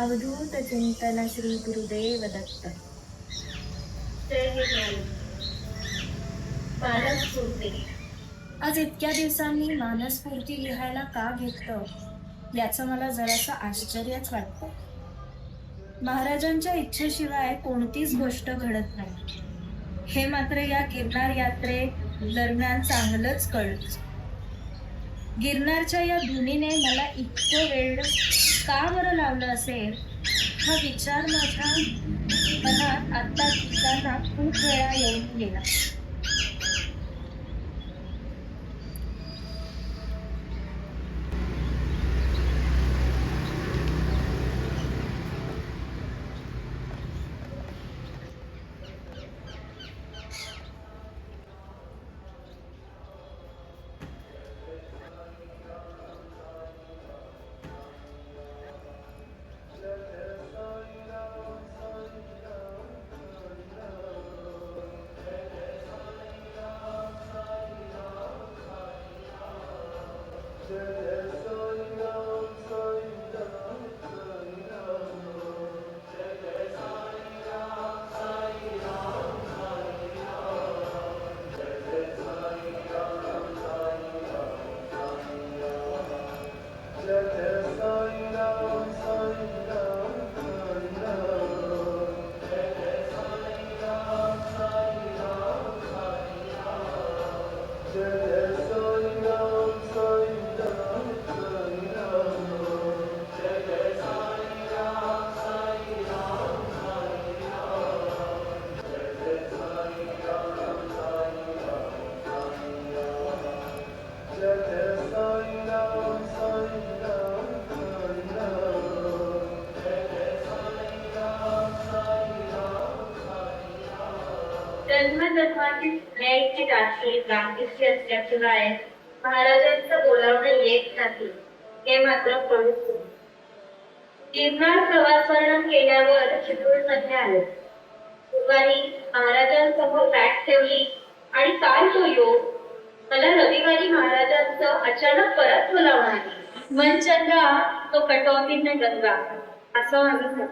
अवधूत चिंतन श्री गुरुदेव दत्त. मानसपूर्ती. आज इतक्या दिवसांनी मानसपूर्ती लिहायला का घेतलं याचं मला जरासं आश्चर्यच वाटतं. महाराजांच्या इच्छेशिवाय कोणतीच गोष्ट घडत नाही हे मात्र या गिरनार यात्रे दरम्यान चांगलंच कळलं. गिरनारच्या या धुनीने मला इतकं वेळ का बरं लावलं असेल हा विचार माझ्या मनात आता लिहिताना खूप वेळा येऊन गेला. जन्मजन्माची न्यायची राशी गांभीर्य असल्याशिवाय महाराजांचं बोलावणं येत नाही हे मात्र कळून. गिरनार प्रवास वर्णन केल्यावर चिपळूणमध्ये आलो. गुरुवारी महाराजांसमोर बॅग ठेवली आणि काय तो योग, मला रविवारी महाराजांचं अचानक परत बोलावणं आली. मनचंद्रा तो कटोतीने गंगा असं माझं.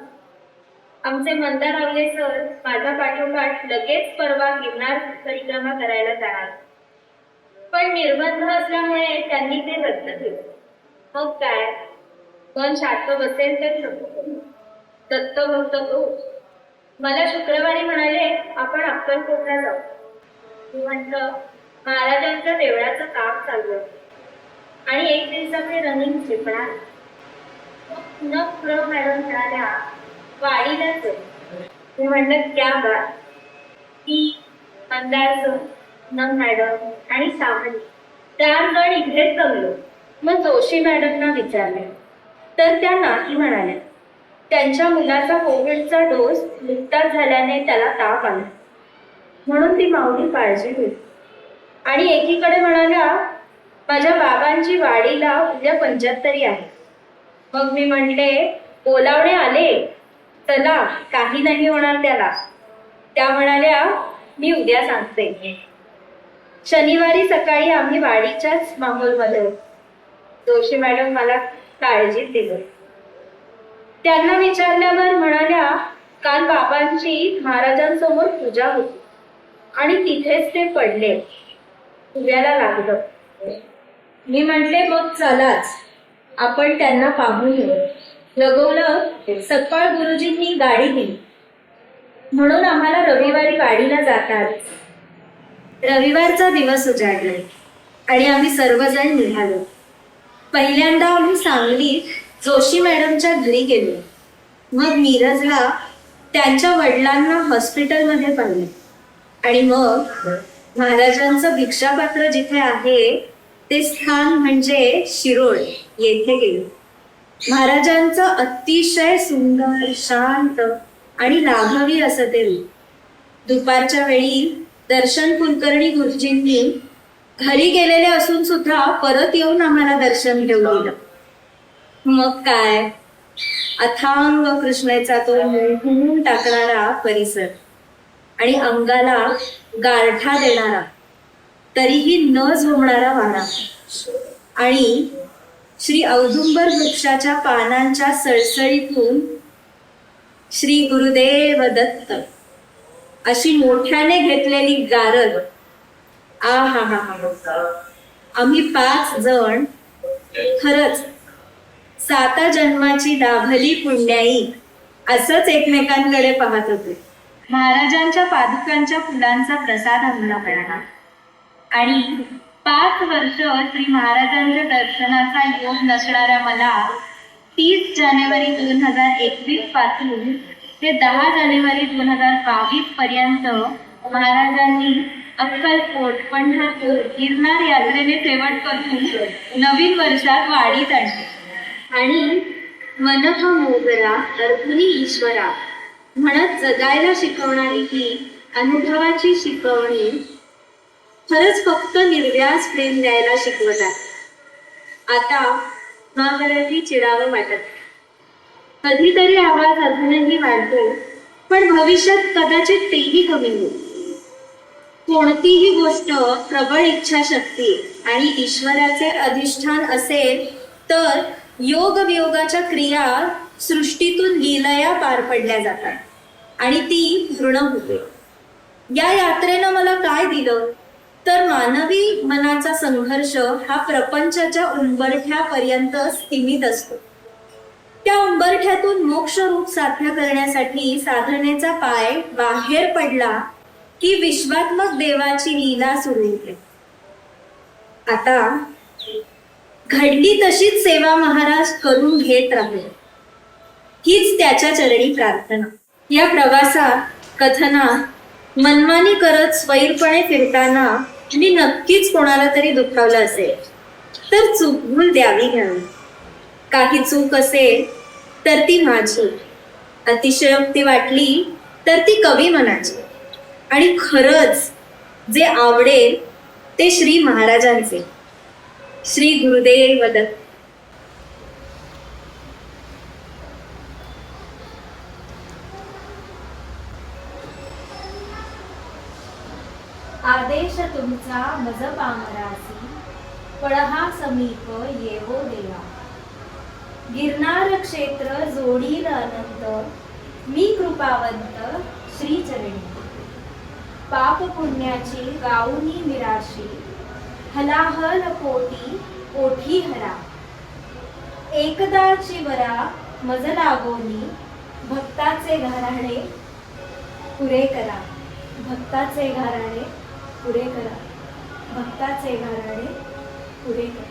आमचे मंदारावले सर माझा पाठोपाठ लगेच परवा गिरनार परिक्रमा करायला जाणार, पण निर्बंध असल्यामुळे त्यांनी ते रद्द केलं. मग काय, मन शांत बसेल तर दत्त भक्त तो मला शुक्रवारी म्हणाले आपण अक्कलकोटला जाऊ. मी म्हटलं महाराजांच्या देवळाचं काम चालू आहे आणि एक दिवसाचे रनिंग झेपणार. पुन्हा मॅडम म्हणाल्या वाडीलाच. मी म्हटलं क्या बात. ती मंदार मॅडम आणि सावंत 4 जण इकडेच जमलो. मग जोशी मॅडमना विचारले तर त्या नाही म्हणाल्या. त्यांच्या मुलाचा कोविडचा डोस नुकताच झाल्याने त्याला ताप आला म्हणून ती माऊली काळजी घेत. आणि एकीकडे म्हणाल्या माझ्या बाबांची वाडीला उद्या 75 आहे. मग मी म्हणले बोलावणे आले, चला काही नाही होणार त्याला. त्या म्हणाल्या मी उद्या सांगते. शनिवारी सकाळी आम्ही वाडीच्याच माहोलमध्ये. जोशी मॅडम मला काळजीत दिलं. त्यांना विचारल्यावर म्हणाल्या काल बाबांची महाराजांसमोर पूजा होती आणि तिथेच ते पडले, उद्याला लागलं. मी म्हटले मग चलाच आपण त्यांना पाहून येऊ. लगवलं सकाळ गुरुजींनी गाडी दिली म्हणून आम्हाला रविवारी वाडीला जातात. रविवारचा दिवस उजाडला आणि आम्ही सर्वजण निघालो. पहिल्यांदा आम्ही सांगलीत जोशी मॅडमच्या घरी गेलो. मग मिरजला त्यांच्या वडिलांना हॉस्पिटलमध्ये पाहिले आणि मग महाराजांचं भिक्षापात्र जिथे आहे ते स्थान म्हणजे शिरोळ येथे गेलो. महाराजांचं अतिशय सुंदर, शांत आणि लाघवी असं ते रूप. दुपारच्या वेळी दर्शन कुलकर्णी गुरुजींनी घरी गेलेले असून सुद्धा परत येऊन आम्हाला दर्शन घेऊन. मग काय, अथांग कृष्णेचा तो मोहून टाकणारा परिसर आणि अंगाला गारठा देणारा तरीही न झोमणारा वारा आणि श्री औदुंबर वृक्षाच्या पानांच्या सळसळीतून श्री गुरुदेव दत्त अशी मोठ्याने घेतलेली गारद. आ हा हा हा. आम्ही 5 जण खरंच 7 जन्माची लाभली पुण्याई असंच एकमेकांकडे पाहत होते. महाराजांच्या पादुकांच्या फुलांचा प्रसाद आम्हाला मिळाला आणि 5 वर्ष श्री महाराजांच्या दर्शनाचा योग नसणाऱ्या मला 30 जानेवारी 2021 पासून ते 10 जानेवारी 2022 पर्यंत महाराजांनी अक्कलकोट, पंढरपूर, गिरनार यात्रेने सेवट करून नवीन वर्षात वाढीत आणले. आणि मन हा मोगरा अर्जुनी ईश्वरा म्हणत जगायला शिकवणारी ही अनुभवाची शिकवणी खरंच फक्त निर्व्याज प्रेम द्यायला शिकवत आहे. आता महाराजांनी चिडावं वाटत. कधीतरी आवाज अजूनही वाढतो, पण भविष्यात कदाचित तेही कमी होईल. कोणतीही गोष्ट प्रबळ इच्छाशक्ती आणि ईश्वराचे अधिष्ठान असेल तर योग वियोगाच्या क्रिया सृष्टीतून लीलया पार पडल्या जातात आणि ती पूर्ण होते. या यात्रेनं मला काय दिलं तर मानवी मनाचा संघर्ष हा प्रपंचाच्या उंबरठ्यापर्यंत सीमित असतो. त्या उंबरठ्यातून मोक्ष रूप साध्य करण्यासाठी साधनेचा पाय बाहेर पडला की विश्वात्मक देवाची लीला सुरू होते. आता घडली तशीच सेवा महाराज करून घेत राहिले, हीच त्याच्या चरणी प्रार्थना. या प्रवासात कथनात मनमानी करत स्वैरपणे फिरताना मी नक्कीच कोणाला तरी दुखावलं असेल तर चूकभूल द्यावी घ्यावी. काही चूक असेल तर ती माझी, अतिशयोक्ती वाटली तर ती कवी मनाची आणि खरंच जे आवडेल ते श्री महाराजांचे. श्री गुरुदेव दत्त. आदेश तुमचा मज पामरासी पळहा समीप येवो देवा. गिरनार क्षेत्र जोडील अनंत मी कृपावंत श्रीचरणी. पाप पुण्याची गाऊनी निराशी हलाहल पोटी ओठी हरा. एकदाची वरा मज लागोनी भक्ताचे घराणे पुरे करा. भक्ताचे घराणे पुरे करा. भक्ताचे घराणे पुरे करा.